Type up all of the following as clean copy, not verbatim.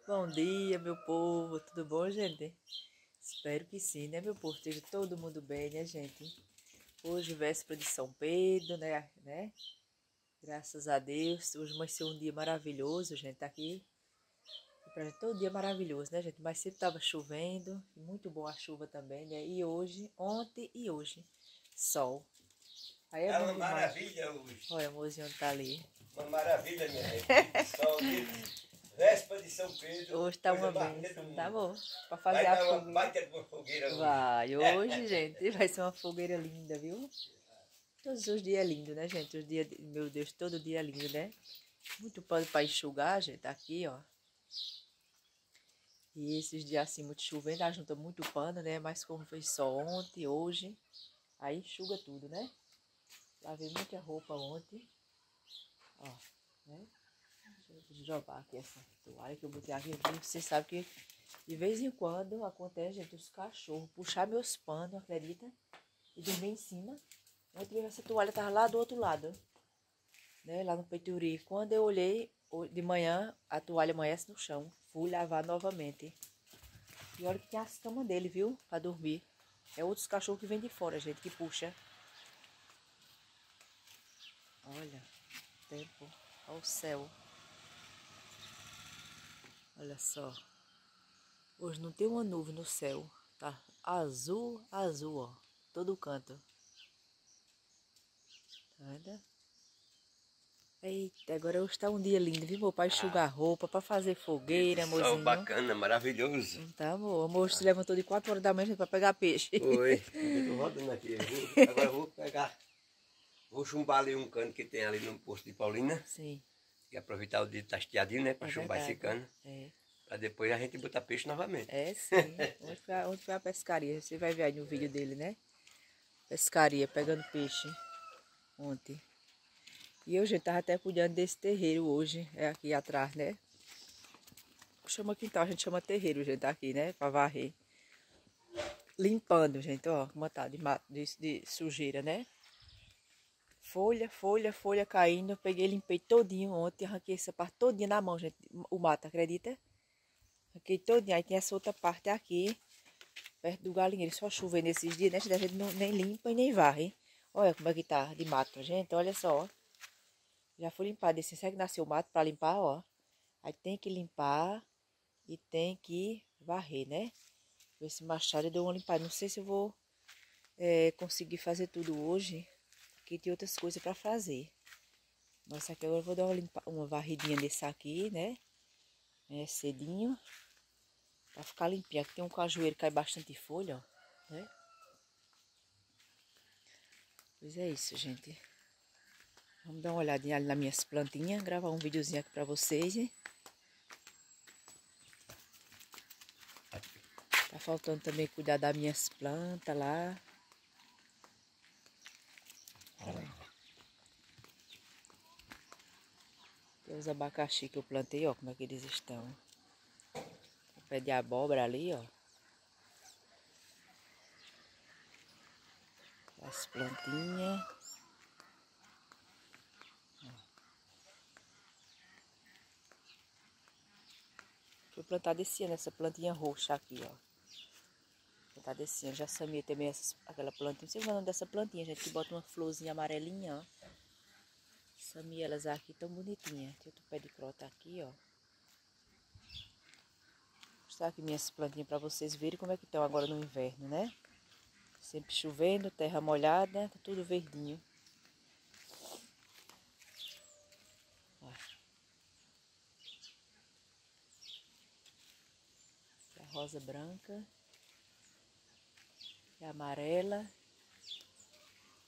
Bom dia, meu povo. Tudo bom, gente? Espero que sim, né, meu povo? Esteja todo mundo bem, né, gente? Hoje, véspera de São Pedro, né? Graças a Deus. Hoje vai ser um dia maravilhoso, gente. Tá aqui. Pra gente, todo dia maravilhoso, né, gente? Mas sempre tava chovendo. Muito bom a chuva também, né? E hoje, ontem e hoje, sol. Aí é bom uma demais. Maravilha hoje. Olha, o mozinho tá ali. Uma maravilha, minha gente. Sol de véspera de São Pedro. Hoje tá uma mais linda do bênção, tá mundo. bom? Pra Vai fazer a dar uma fogueira. baita de uma fogueira hoje. Vai, hoje, gente, vai ser uma fogueira linda, viu? Todos os dias é lindo, né, gente? Os dias, meu Deus, todo dia é lindo, né? Muito pano pra enxugar, gente, tá aqui, ó. E esses dias assim, muito chovendo, junta muito pano, né? Mas como foi só ontem, hoje, aí enxuga tudo, né? Lavei muita roupa ontem, ó, né? Deixa eu jogar aqui essa toalha que eu botei aqui. Você sabe que de vez em quando acontece, gente, os cachorros puxar meus panos, acredita? E dormir em cima. Ontem essa toalha tava lá do outro lado, né? Lá no peituri. Quando eu olhei de manhã, a toalha amanhece no chão. Fui lavar novamente. E olha que tem as camas dele, viu? Pra dormir. É outros cachorros que vêm de fora, gente, que puxa. Olha, tempo. Olha o céu. Olha só. Hoje não tem uma nuvem no céu. Tá azul, azul, ó. Todo canto. Tá vendo? Eita, agora hoje tá um dia lindo, viu, meu pai? Enxugar roupa, pra fazer fogueira, amorzinho. Sol bacana, maravilhoso. Tá, amor. O amor se levantou de 4 horas da manhã pra pegar peixe. Oi, eu tô rodando aqui. Agora eu vou pegar. Vou chumbar ali um cano que tem ali no posto de Paulina. Sim. E aproveitar o dia de tasteadinho, né? Pra É chumbar verdade. esse cano. É. Pra depois a gente botar peixe novamente. É, sim. Onde foi a pescaria? Você vai ver aí no vídeo dele, né? Pescaria, pegando peixe. Ontem. E eu já tava até cuidando desse terreiro hoje. É aqui atrás, né? Chama quintal, a gente chama terreiro, gente, tá aqui, né? Pra varrer. Limpando, gente, ó. Como tá de, de sujeira, né? Folha, folha, folha caindo. Eu peguei, limpei todinho ontem. Arranquei essa parte todinha na mão, gente. O mato, acredita? Arranquei todinho. Aí tem essa outra parte aqui, perto do galinheiro. Só chover nesses dias, né? A gente não, nem limpa e nem varre. Olha como é que tá de mato, gente. Olha só. Já foi limpado. Esse será que nasceu mato pra limpar, ó. Aí tem que limpar e tem que varrer, né? Esse machado eu dou uma limpada. Não sei se eu vou conseguir fazer tudo hoje, porque tem outras coisas para fazer. Mas aqui agora eu vou dar uma varridinha nesse aqui, né? Cedinho. Pra ficar limpinho. Aqui tem um cajueiro que cai bastante folha, ó. Né? Pois é isso, gente. Vamos dar uma olhadinha ali nas minhas plantinhas. Gravar um videozinho aqui pra vocês, hein? Tá faltando também cuidar das minhas plantas lá. Tem os abacaxi que eu plantei, ó, como é que eles estão. O pé de abóbora ali, ó. As plantinhas. Foi plantada esse ano, essa plantinha roxa aqui, ó. Plantada esse ano. Já samia também aquela plantinha. Não sei o nome dessa plantinha, gente, que bota uma florzinha amarelinha, ó. Samia elas aqui tão bonitinhas. Tem outro pé de crota aqui, ó. Vou mostrar aqui minhas plantinhas pra vocês verem como é que estão agora no inverno, né? Sempre chovendo, terra molhada, tá tudo verdinho. Ó. Aqui a rosa branca. E a amarela.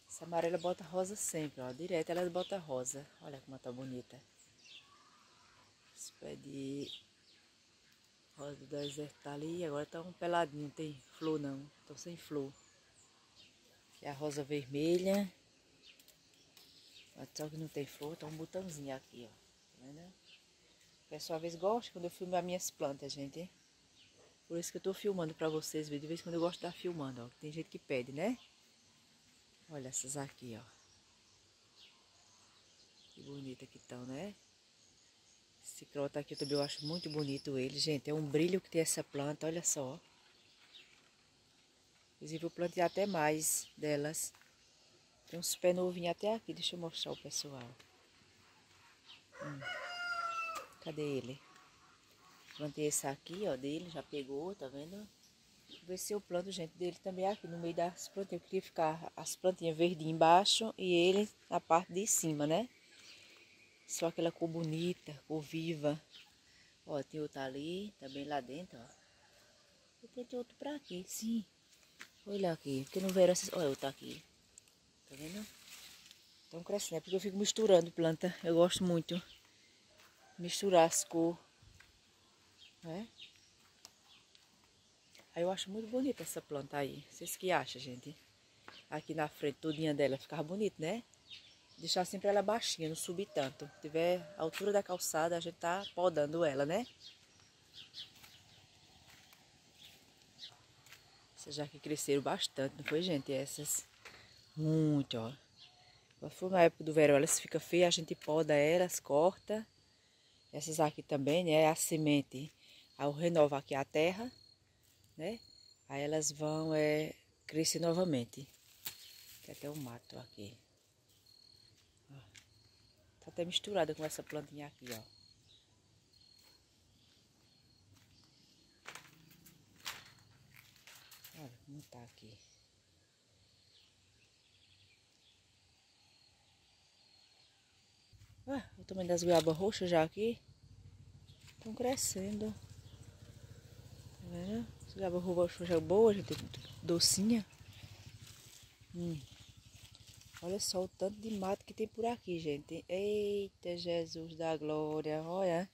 Essa amarela bota rosa sempre, ó. Direto ela bota rosa. Olha como tá bonita. Esse pé de rosa do deserto tá ali. Agora tá um peladinho, não tem flor não. Tô sem flor. Aqui a rosa vermelha. Só que não tem flor, tá um botãozinho aqui, ó. Tá vendo? O pessoal às vezes gosta quando eu filmo as minhas plantas, gente. Por isso que eu tô filmando pra vocês verem. De vez em quando eu gosto de estar filmando, ó. Tem gente que pede, né? Olha essas aqui, ó. Que bonita que estão, né? Esse crota aqui também eu acho muito bonito ele, gente. É um brilho que tem essa planta, olha só. Inclusive eu plantei até mais delas. Tem uns pés novinhos até aqui, deixa eu mostrar o pessoal. Cadê ele? Plantei esse aqui, ó, dele, já pegou, tá vendo? Vou ver se eu planto, gente, dele também aqui no meio das plantinhas. Eu queria ficar as plantinhas verdinhas embaixo e ele na parte de cima, né? Só aquela cor bonita, cor viva. Ó, tem outro ali, também lá dentro, ó. E tem outro pra aqui, sim. Olha aqui, porque não veio essas... Olha outro aqui. Tá vendo? Estão crescendo, é porque eu fico misturando planta. Eu gosto muito misturar as cores, né? Aí eu acho muito bonita essa planta aí. Vocês que acham, gente? Aqui na frente, todinha dela, ficava bonito, né? Deixar sempre ela baixinha, não subir tanto. Se tiver a altura da calçada, a gente tá podando ela, né? Essas já que cresceram bastante, não foi, gente? Essas. Muito, ó. Quando for na época do verão, elas ficam feias, a gente poda elas, corta. Essas aqui também, né? É a semente. Aí eu renovo aqui a terra, né? Aí elas vão crescer novamente. Tem até um mato aqui. Ó. Tá até misturada com essa plantinha aqui, ó. Olha como tá aqui. Ah, o tamanho das goiabas roxas já aqui. Estão crescendo. Tá vendo? As goiabas roxas já boas, gente. Docinha. Olha só o tanto de mato que tem por aqui, gente. Eita, Jesus da glória. Olha.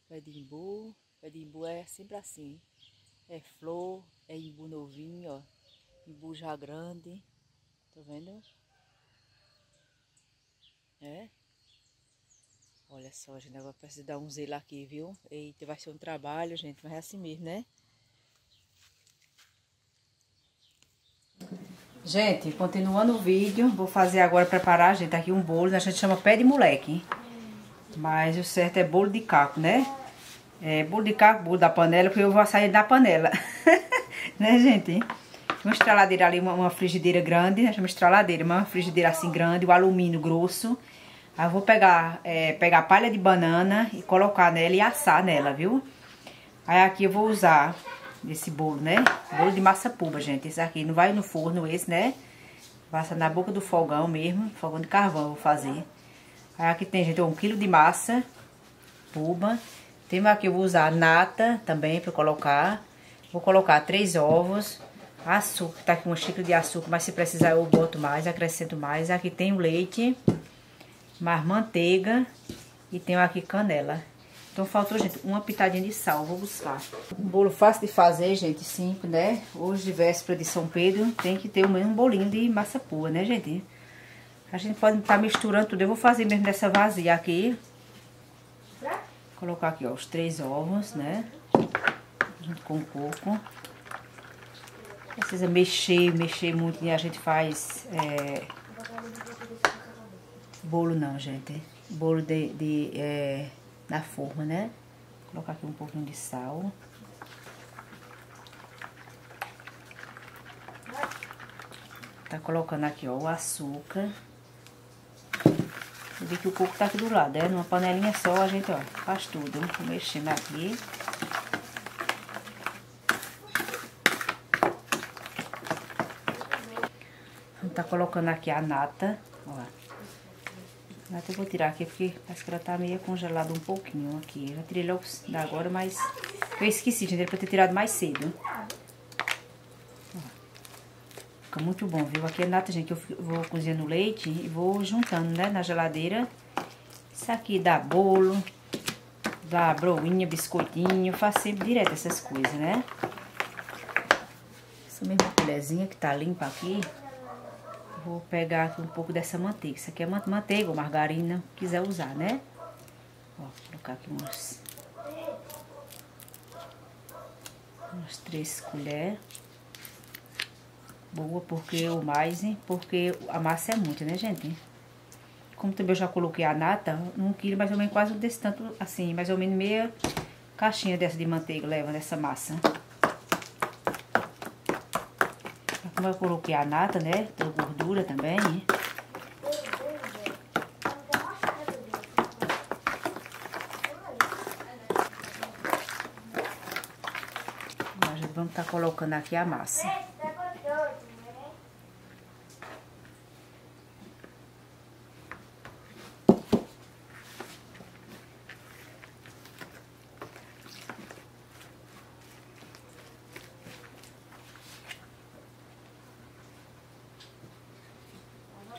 Pé de imbu. Pé de imbu é sempre assim. É flor, é imbu novinho, ó. Imbu já grande. Tá vendo? É. Olha só, gente. Agora preciso dar um zelo aqui, viu? Eita, vai ser um trabalho, gente. Mas é assim mesmo, né? Gente, continuando o vídeo, vou fazer agora, preparar, gente, aqui um bolo, a gente chama pé de moleque. Mas o certo é bolo de caco, né? É bolo de caco, bolo da panela, porque eu vou sair da panela. Né, gente? Uma estraladeira ali, uma frigideira grande, né? Chama estraladeira, uma frigideira assim grande, o alumínio grosso. Aí eu vou pegar palha de banana e colocar nela e assar nela, viu? Aí aqui eu vou usar esse bolo, né? Bolo de massa puba, gente. Esse aqui não vai no forno, esse, né? Passa na boca do fogão mesmo, fogão de carvão eu vou fazer. Aí aqui tem, gente, 1 quilo de massa puba. Tem aqui, eu vou usar nata também para colocar. Vou colocar 3 ovos. Açúcar, tá aqui uma xícara de açúcar, mas se precisar eu boto mais, acrescento mais. Aqui tem o leite, mais manteiga e tenho aqui canela. Então faltou, gente, uma pitadinha de sal, vou buscar. Um bolo fácil de fazer, gente, simples, né? Hoje de véspera de São Pedro tem que ter o mesmo bolinho de massa pua, né, gente? A gente pode estar misturando tudo. Eu vou fazer mesmo dessa vazia aqui. Colocar aqui, ó, os 3 ovos, né? Junto com o coco. Precisa mexer muito. E a gente faz bolo não, gente. Bolo na forma, né? Vou colocar aqui um pouquinho de sal. Tá colocando aqui, ó, o açúcar. Eu vi que o coco tá aqui do lado, né? Numa panelinha só a gente, ó, faz tudo. Vou mexendo aqui. Tá colocando aqui a nata, ó. A nata eu vou tirar aqui porque parece que ela tá meio congelada um pouquinho aqui. Eu já tirei logo da agora, mas eu esqueci, gente, era pra ter tirado mais cedo. Ó. Fica muito bom, viu? Aqui a nata, gente, eu vou cozinhando leite e vou juntando, né, na geladeira. Isso aqui dá bolo, dá broinha, biscoitinho, faço sempre direto essas coisas, né? Essa mesma colherzinha que tá limpa aqui. Vou pegar aqui um pouco dessa manteiga. Isso aqui é manteiga ou margarina, quiser usar, né? Ó, vou colocar aqui umas 3 colheres. Boa, porque a massa é muito, né, gente? como também eu já coloquei a nata, 1 quilo mais ou menos quase desse tanto, assim, mais ou menos meia caixinha dessa de manteiga leva nessa massa. Como eu coloquei a nata, né, tem gordura também. Vamos estar colocando aqui a massa.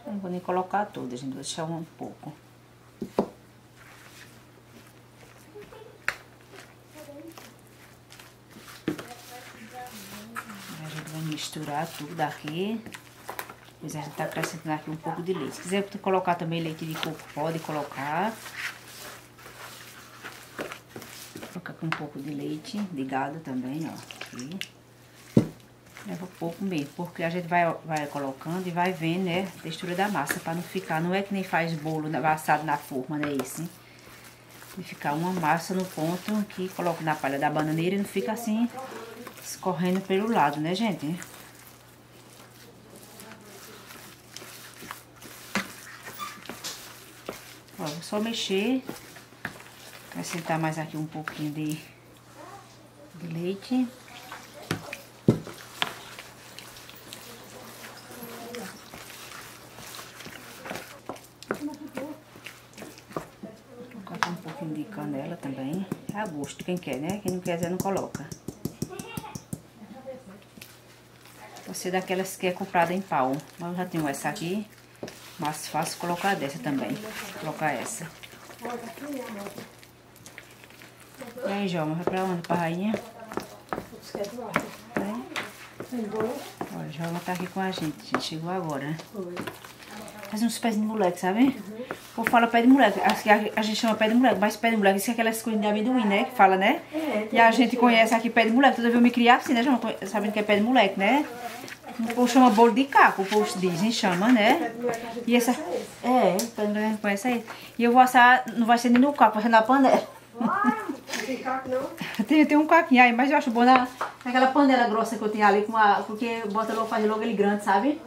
Não vou nem colocar toda, gente, vou deixar um pouco. Misturar tudo aqui. Depois a gente tá acrescentando aqui um pouco de leite. Se quiser colocar também leite de coco, pode colocar. Vou colocar com um pouco de leite de gado também, ó. Aqui. Leva pouco mesmo, porque a gente vai colocando e vai vendo, né, a textura da massa, pra não ficar, não é que nem faz bolo assado na forma, né, esse. E ficar uma massa no ponto que coloca na palha da bananeira e não fica assim, escorrendo pelo lado, né, gente? Ó, vou só mexer, acrescentar mais aqui um pouquinho de leite. Vou colocar um pouquinho de canela também, a gosto, quem quer, né? Quem não quiser não coloca. Você daquelas que é comprada em pau, mas eu já tenho essa aqui. Mais fácil colocar dessa também. Vou colocar essa. E aí, Joma, vai pra onde? Pra rainha? Olha, Joma tá aqui com a gente. Chegou agora, né? Faz uns pés de moleque, sabe? Ou fala pé de moleque. A gente chama pé de moleque, mas pé de moleque, isso é aquelas coisas de amendoim, né? Que fala, né? E a gente conhece aqui pé de moleque. Toda vez eu me criar assim, né, Joma? Sabendo que é pé de moleque, né? O povo chama bolo de caco, o povo dizem, chama, né? E essa... É, não conhece aí. E eu vou assar, não vai ser nem no caco, vai ser na panela. Não tem caco, não? Tem um caquinho aí, mas eu acho bom naquela panela grossa que eu tenho ali, porque bota logo, faz logo ele grande, sabe?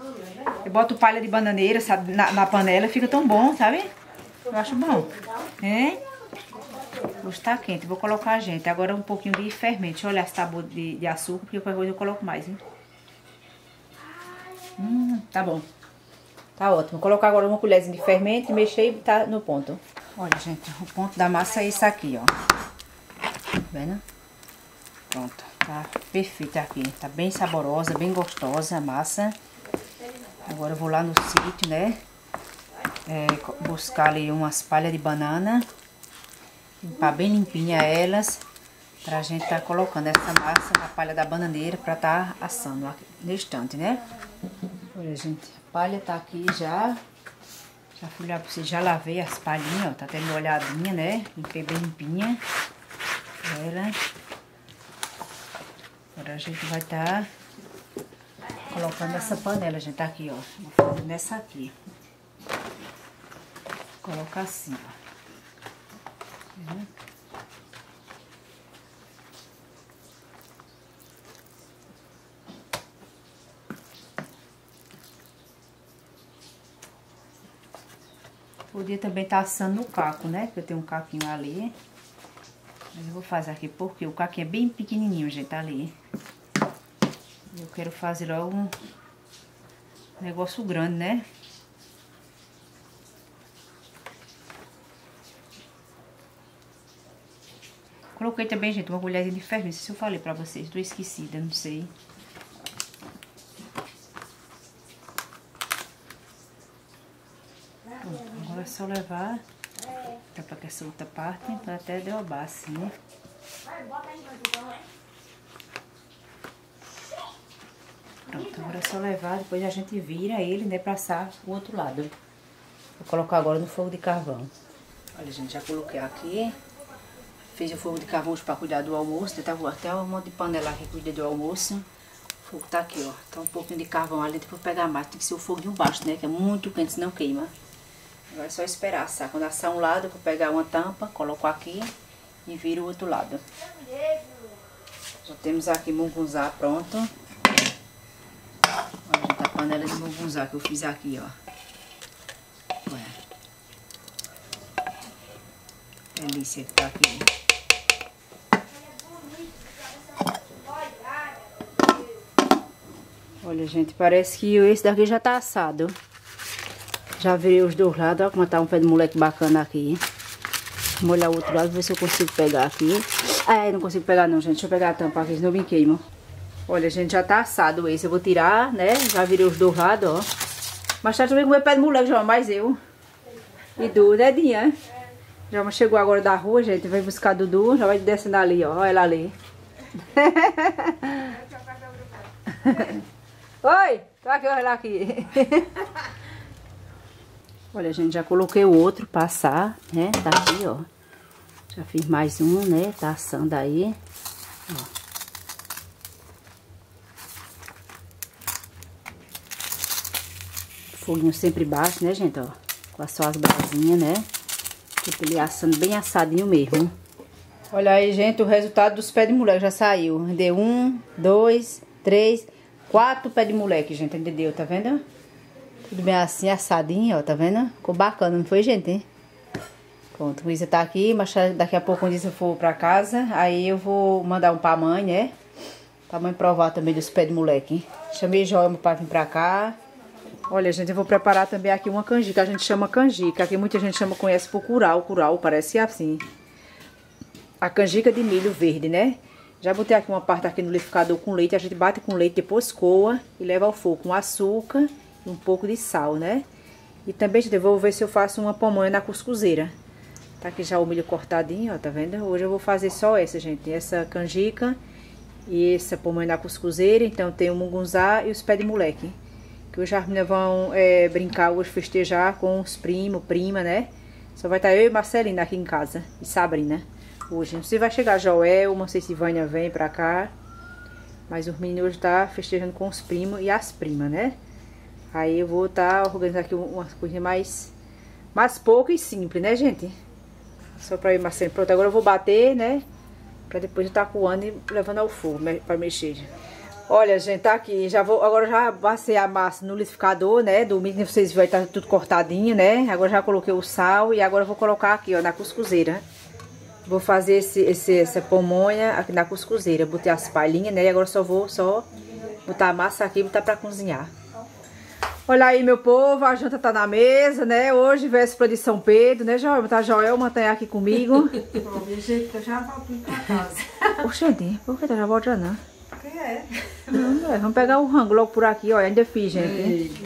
Eu boto palha de bananeira, sabe, na panela, fica tão bom, sabe? Eu acho bom. É? Hoje tá quente, vou colocar, gente, agora um pouquinho de fermento. Deixa eu olhar se tá bom de açúcar, porque qualquer coisa eu coloco mais, hein? Tá bom. Tá ótimo. Vou colocar agora uma colherzinha de fermento e mexer e tá no ponto. Olha, gente, o ponto da massa é isso aqui, ó. Tá vendo? Pronto. Tá perfeito aqui. Tá bem saborosa, bem gostosa a massa. Agora eu vou lá no sítio, né? Buscar ali umas palhas de banana. Limpar bem limpinha elas. Pra gente tá colocando essa massa na palha da bananeira pra tá assando aqui no instante, né? Olha, gente, a palha tá aqui já. Já fui lá pra vocês, já lavei as palhinhas, ó. Tá até molhadinha, né? Limpei bem limpinha. Ela. Agora a gente vai tá colocando essa panela, gente. Tá aqui, ó. Vou fazer nessa aqui. Vou colocar assim, ó. Tá vendo? Podia também estar assando no caco, né? Porque eu tenho um caquinho ali. Mas eu vou fazer aqui porque o caquinho é bem pequenininho, gente, tá ali. Eu quero fazer logo um negócio grande, né? Coloquei também, gente, uma colherzinha de fermento. Não sei se eu falei pra vocês. Tô esquecida, não sei. Agora é só levar pra essa outra parte, pra até derrubar assim, né? Pronto, agora é só levar, depois a gente vira ele, né, pra assar o outro lado. Vou colocar agora no fogo de carvão. Olha, gente, já coloquei aqui. Fiz o fogo de carvão pra cuidar do almoço. Tava até um monte de panela aqui que cuida do almoço. O fogo tá aqui, ó. Tá um pouquinho de carvão ali, depois pegar mais. Tem que ser o fogo de baixo, né, que é muito quente, senão queima. Agora é só esperar assar. Quando assar um lado, eu vou pegar uma tampa, coloco aqui e viro o outro lado. Já temos aqui mungunzá pronto. Olha, gente, a panela de mungunzá que eu fiz aqui, ó. Olha. Delícia que tá aqui. Olha, gente, parece que esse daqui já tá assado. Já virei os dois lados, ó, como tá um pé de moleque bacana aqui. Vou olhar o outro lado, ver se eu consigo pegar aqui. Ah, não consigo pegar não, gente. Deixa eu pegar a tampa aqui, senão eu me queimo. Olha, gente, já tá assado esse. Eu vou tirar, né? Já virei os dois lados, ó. Mas tá também com o pé de moleque, já mais eu. E Dudu, né, Dinha? Já chegou agora da rua, gente. Vai buscar Dudu. Já vai descendo ali, ó. Olha ela ali. Oi! Tô aqui, olha lá aqui. Olha, gente, já coloquei o outro pra assar, né? Tá aqui, ó. Já fiz mais um, né? Tá assando aí. Ó. Foguinho sempre baixo, né, gente? Ó. Com só as brasinhas, né? Tipo, ele assando bem assadinho mesmo. Olha aí, gente, o resultado dos pés de moleque já saiu. Deu 1, 2, 3, 4 pés de moleque, gente. Entendeu? Tá vendo? Tudo bem assim, assadinho, ó. Tá vendo? Ficou bacana, não foi, gente? Pronto, o Isa tá aqui, mas daqui a pouco, quando Isa for pra casa, aí eu vou mandar um pra mãe, né? Pra mãe provar também dos pés de moleque. Chamei Joelma pra vir pra cá. Olha, gente, eu vou preparar também aqui uma canjica. A gente chama canjica. Aqui muita gente conhece por curau. Curau parece assim. A canjica de milho verde, né? Já botei aqui uma parte aqui no liquidificador com leite. A gente bate com leite, depois coa e leva ao fogo com açúcar e um pouco de sal, né? E também, gente, eu vou ver se eu faço uma pamonha na cuscuzeira. Tá aqui já o milho cortadinho, ó, tá vendo? Hoje eu vou fazer só essa, gente. Essa canjica e essa pamonha na cuscuzeira. Então tem o mungunzá e os pés de moleque. Que hoje as meninas vão brincar hoje, festejar com os primos, prima, né? Só vai estar eu e Marcelina aqui em casa. E Sabrina. Hoje. Não sei se vai chegar Joel, não sei se Vânia vem pra cá. Mas os meninos hoje tá festejando com os primos e as primas, né? Aí eu vou estar organizando aqui umas coisinhas mais pouco e simples, né, gente? Só pra ir Marcelina. Pronto, agora eu vou bater, né? Pra depois eu estar coando e levando ao fogo pra mexer. Olha, gente, tá aqui. Agora já passei a massa no liquidificador, né? Do milho, vocês vai estar tudo cortadinho, né? Agora já coloquei o sal e agora eu vou colocar aqui, ó, na cuscuzeira. Vou fazer essa pamonha aqui na cuscuzeira. Botei as palhinhas, né? E agora só vou botar a massa aqui e botar pra cozinhar. Olha aí, meu povo, a janta tá na mesa, né? Hoje, véspera de São Pedro, né, Joelma? Tá Joelma, tá aí aqui comigo. Bom, minha gente, eu já volto pra casa. Oxente, por que tá já voltando, né? Que é? Vamos pegar o rango logo por aqui, ó. Ainda fiz, gente.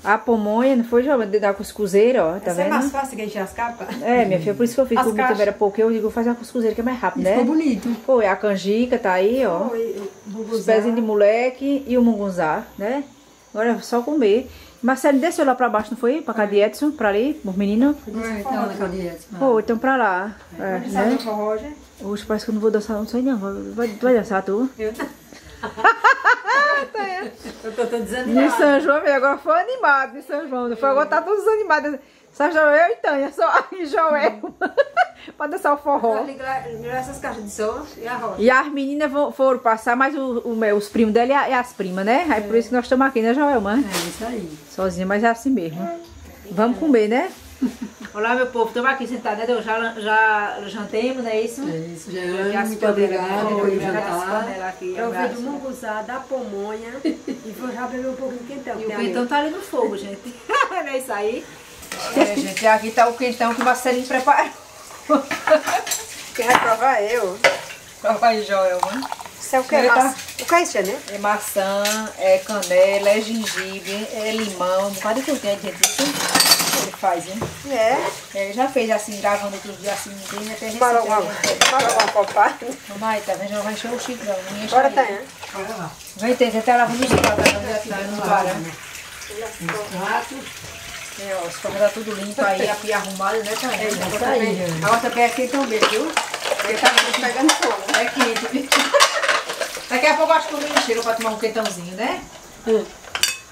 A pamonha, não foi, Joelma? Da cuscuzeira, ó. Tá vendo? É mais fácil que encher as capas? É, minha filha, por isso que eu fiz. Como também era pouco, eu digo, vou fazer uma cuscuzeira que é mais rápido, né? Ficou bonito. Foi, a canjica tá aí, ó. Os pezinhos de moleque e o mungunzá, né? Agora é só comer. Marcelo desceu lá pra baixo, não foi? Pra casa de Edson, pra ali, os meninos. Foi, então pra lá. É, né? Hoje parece que eu não vou dançar, não sei não. Vai dançar tu? Eu não. Eu tô desanimada. De São João, agora foi animado de São João. Foi, agora tá todos animados. Só Joel e Tânia, só e Joel. Pra dançar o forró. Essas caixas de som e a rocha. E as meninas foram passar, mas os primos dela e as primas, né? Aí por isso que nós estamos aqui, né, Joelma? É isso aí. Sozinha, mas é assim mesmo. Vamos comer, né? Olá, meu povo, estamos aqui sentados, né? Já jantemos, não é isso? É isso, já é. Muito obrigada por jantar. Eu vi do munguzá, da pamonha e vou já beber um pouquinho de quentão. E o quentão tá ali no fogo, gente. Não é isso aí? É, gente, aqui tá o quentão que o Marcelinho preparou. Quem vai provar é eu. Papai Joel, mano. Isso é o que? O que é isso, né? É maçã, é canela, é gengibre, é limão. Cadê que eu tenho, gente? Isso ele faz, hein? Ele já fez assim, gravando outros dias assim, ninguém até receita. Para uma copa. Vai, tá vendo? Já vai encher o chifrão. Agora tem, né? Vem, tem até lavando os pratos, não para. É, ó, os pratos tá tudo limpo aí, a pia arrumada, né, tá? É isso aí. Agora também é quentão mesmo, viu? Porque tá pegando fogo. É quente. Daqui a pouco eu acho que eu me encheram pra tomar um quentãozinho, né?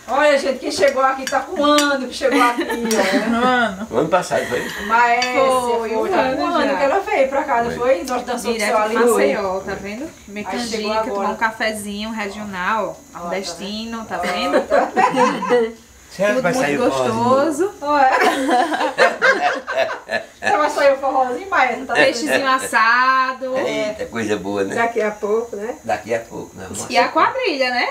Olha, gente, quem chegou aqui tá com um ano que chegou aqui, ó. O ano passado foi? Maésia, Foi, tá com um ano já. que ela veio pra cá, não foi? Nós dançamos Direto só de ali. Maceió, tá vendo? Meio Aí chegou canjica, agora. tomar um cafezinho regional, nordestino, tá vendo? Será Tudo muito gostoso. Vai sair o forrozinho, Maésia, tá Peixezinho assado. Eita, coisa boa, né? Daqui a pouco, né? Daqui a pouco, né? E a quadrilha, né?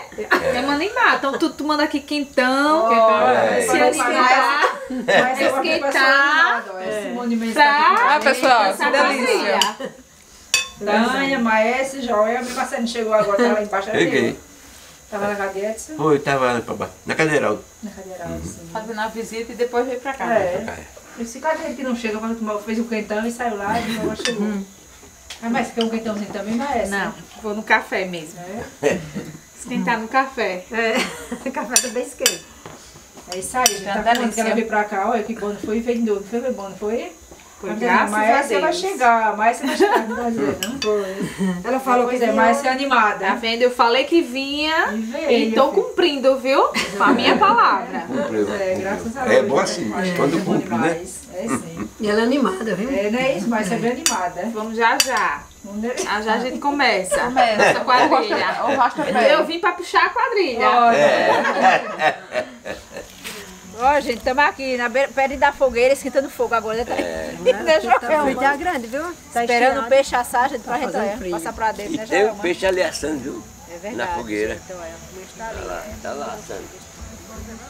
Vamos animar. Então, tudo tomando aqui quentão. Se animar. Mas eu aqui Esquentar. Simone Mendes Pra... Ah, pessoal, que essa delícia. quadrilha. Tânia, Maésia, Joel, meu Marcelo chegou agora, tava lá embaixo. Cheguei. Tava na cadeira, Foi, tava lá pra baixo. Na cadeira. na cadeira, assim. Fazendo a visita e depois veio pra cá. Esse cadê que não chega, fez o quentão e saiu lá e agora chegou. Ah, mas quer um quentãozinho também, Maésia? Não, vou no café mesmo. Esquentar no café. O café também esquenta. É isso aí, gente. Tá Tá uma falando que ela delícia. veio pra cá, olha que bom, não foi, veio de novo. Foi bom, não foi? Foi, Mas graças a Maésia vai Deus. chegar, Maésia vai chegar no Brasil, não? Ela falou que é Maésia animada. Tá vendo? Eu falei que vinha E veio, e tô filho. cumprindo, viu? Com a minha palavra. Cumpriu. Graças a É Deus. bom assim, quando cumpre, né? Demais. É sim. E ela é animada, viu? É, não é isso, mas é bem animada. Vamos já já. Não é? Já já a gente começa. Essa quadrilha. O rasta-pé. Eu vim pra puxar a quadrilha. Ó, gente, estamos aqui na perto da fogueira, esquentando fogo agora. Tá? Deixa eu Tá filmar. muito grande, viu? Tá Esperando o estiado. peixe assar, gente, pra Tá gente fazendo frio. passar pra dentro, E né, tem o Joelma? peixe ali assando, viu? É verdade. Na fogueira. gente, olha, o peixe tá ali. Tá lá assando.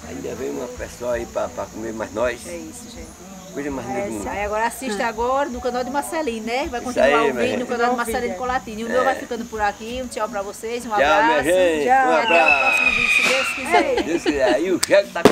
Ainda vem uma pessoa aí pra comer mais nós. É isso, gente. Coisa mais linda do mundo. Aí agora assiste agora no canal de Marcelinho, né? Vai Isso continuar aí, o minha vídeo no gente. canal de Marcelinho Colatini. O meu vai ficando por aqui. Um tchau pra vocês, um Tchau, minha abraço. gente. Tchau. Um E até o abraço. próximo vídeo, se Deus quiser. Deus quiser. Aí o chefe tá